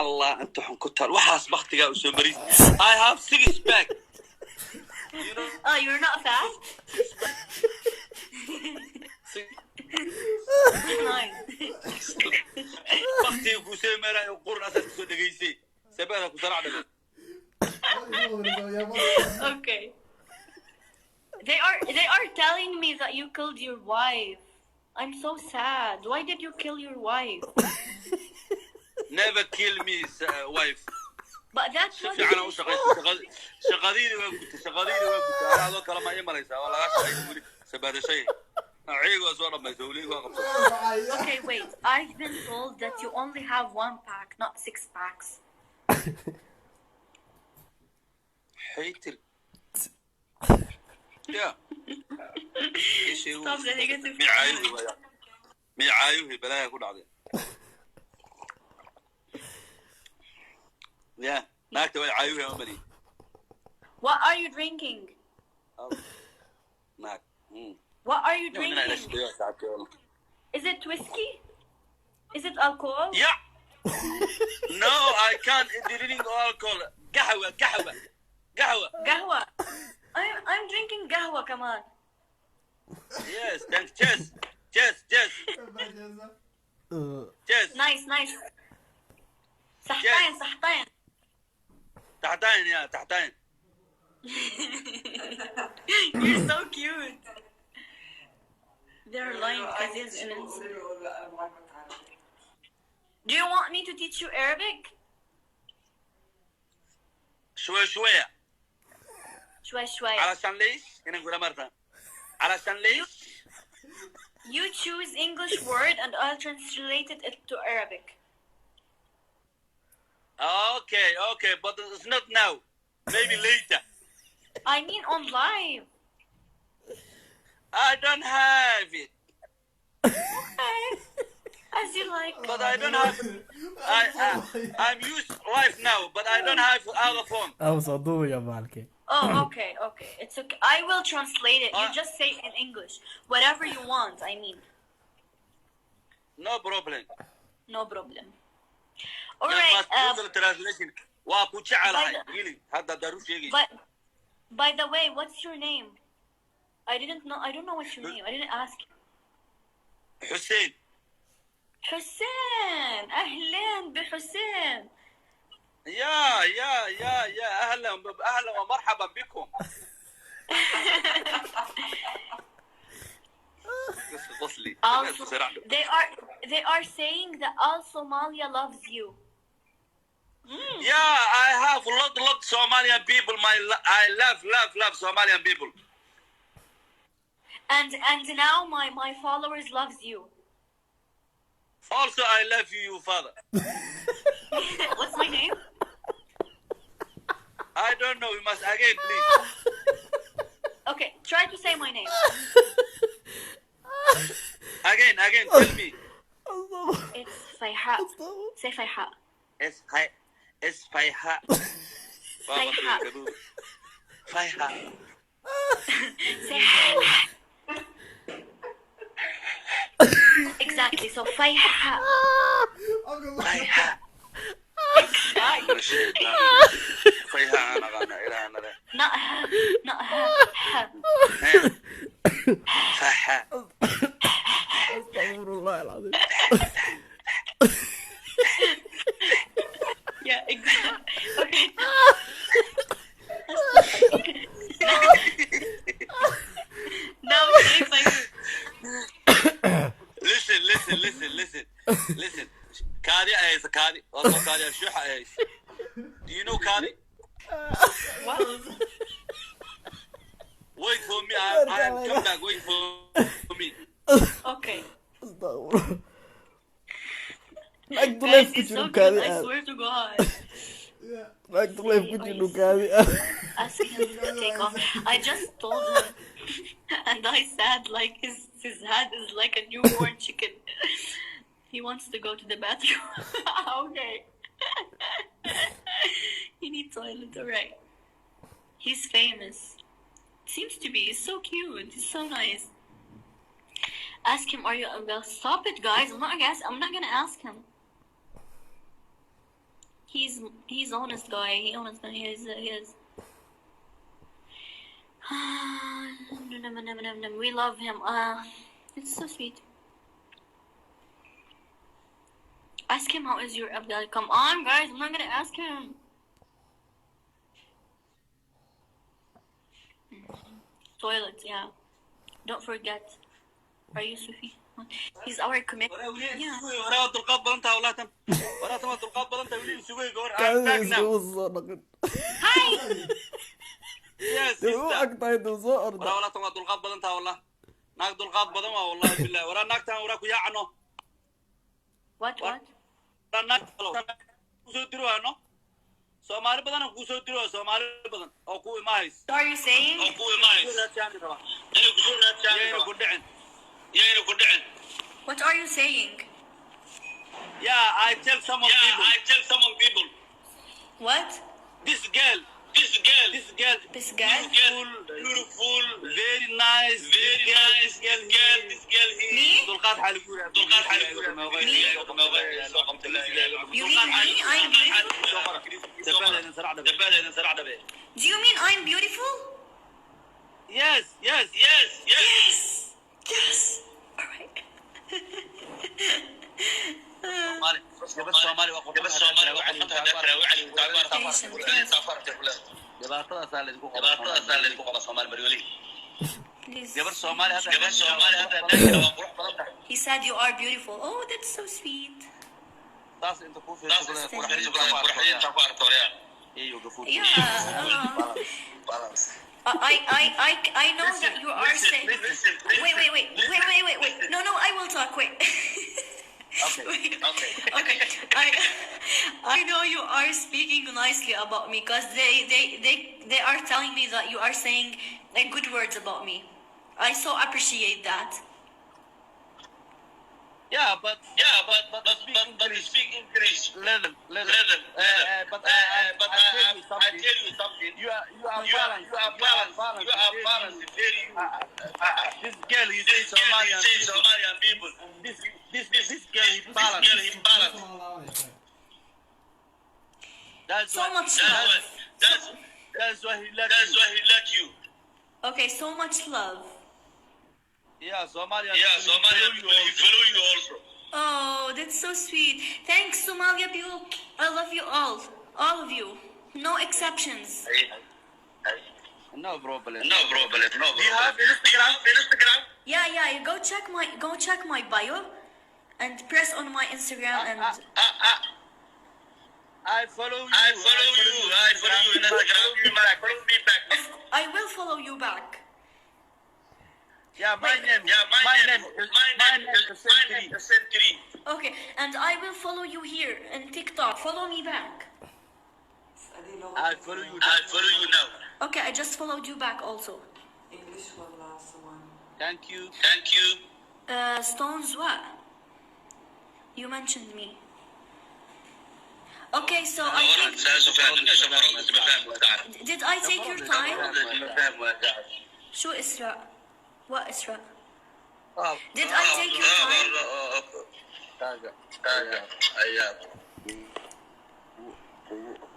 Allah inta xun ku taal waxaas waqtiga u soo maris. I have 6 pack. You know? Oh, you're not fast? Nice. Waqtiga ku soo maray qurna asaas soo dhageysay. Sabada ku saracday. Okay. They are telling me that you killed your wife. I'm so sad. Why did you kill your wife? Never kill me, wife. But that's what أنا شغالين أنا هذا كلام ما يمريسا ولا شيء سبب شيء عيب وزورة ما يسوي Okay, wait. I've been told that you only have 1 pack, not 6 packs. حيتر يا Stop letting it ميعايوه بلا يكون عادي يا ناكتب عايوه يا أمري. What are you drinking? ناك. What are you drinking? Is it whiskey? Is it alcohol? Yeah. No, I can't drink alcohol. قهوة. Gahwa. I'm drinking gahwa, come on. Yes, thanks. Cheers. Nice. صحتين. تحتين. You're so cute. They're lying because he's innocent. Do you want me to teach you Arabic? شوية. شوي. علشان ليش؟ أنا أقول مرة. علشان ليش؟ You choose English word and I'll translate it to Arabic. Okay, but it's not now. Maybe later. I mean on live. I don't have it. Okay. As you like. But I don't have. I'm used live now, but I don't have other phone. صدوه يا مالكي. Oh, okay. It's okay. I will translate it. You just say it in English. Whatever you want, I mean. No problem. All right. By the way, what's your name? I don't know what's your name. I didn't ask you. حسين. أهلا بحسين. يا أهلا ومرحبا بكم. Also, they are saying that all Somalia loves you. Yeah, I have a lot Somalian people. I love Somalian people. And now my followers loves you. Also, I love you, father. What's my name? I don't know. You must again, please. Okay, try to say my name. Again, tell me. It's Fayha. Say Fayha. It's Fayha. Fayha. Say exactly. So Fayha. فيها أنا غنى إلى أنا not ha. فها أستغفر الله العظيم. Yeah, exactly. Okay. Now listen. Kari is Kari. Also Kari Shuha is. Do you know Kari? What? Wait for me. I'm come back. Wait for me. Okay. Like to Guys, left it's you so look cute. at I it. swear to God. Like to left you look at it. Ask him to take off. I just told him, and I said like his head is like a newborn chicken. He wants to go to the bathroom. Okay. He needs toilet, alright. He's famous. Seems to be. He's so cute. He's so nice. Ask him, are you well, stop it guys. I'm not gonna ask him. he's honest guy. He honest guy. He is. We love him. It's so sweet. Ask him how is your Abdal. Come on, guys. I'm not gonna ask him. Toilet, yeah. Don't forget. Are you Sufi? He's our commit. Yeah. وراء القاب بلنتها ولا تم وراء تم القاب بلنتها ولي سوي جور kaadi iskugu soo dhaqin Hi. yes dee u agtahay duu soo orda وراء ولا تم القاب بلنتها والله ناقد القاب بدن والله بالله وراء ناقتها وراء كيا عنو What? وراء ناقد كوسو تروح عنو سومالي بدن كوسو تروح سومالي بدن أو كوي مايس What are you saying? أو كوي مايس يا كودعن What are you saying? Yeah, I tell some people. What? This girl. This guy? Beautiful, very nice. This girl. Me? دلقات حالكورة. You mean me? I'm beautiful? Do you mean I'm beautiful? Yes. Yes. All right. Please. He said you are beautiful. Oh, that's so sweet. Yeah. I know that you are saying. Wait. No, I will talk. Wait. Okay. I know you are speaking nicely about me because they are telling me that you are saying good words about me. I so appreciate that. Yeah, but speak English. Little. But I tell you something. You are balanced. This girl, he says Somalian people. This girl, he balanced. That's So much love. That's why he let you. Okay, so much love. Yeah, Somalian people follow you also. Oh, that's so sweet. Thanks, Somalia people. I love you all of you. No exceptions. No problem. No problem. Do you have Instagram? Yeah. You go check my bio, and press on my Instagram and. I follow you. I follow you in Instagram. Follow me back. I will follow you back. Yeah, my name is Sentry. Okay, and I will follow you here in TikTok. Follow me back. I follow you now. Okay, I just followed you back also. English والله someone. Thank you. Stones what? You mentioned me. Okay, so I think... Did I take your time? شو إسراء? What إسراء? Did I take your time?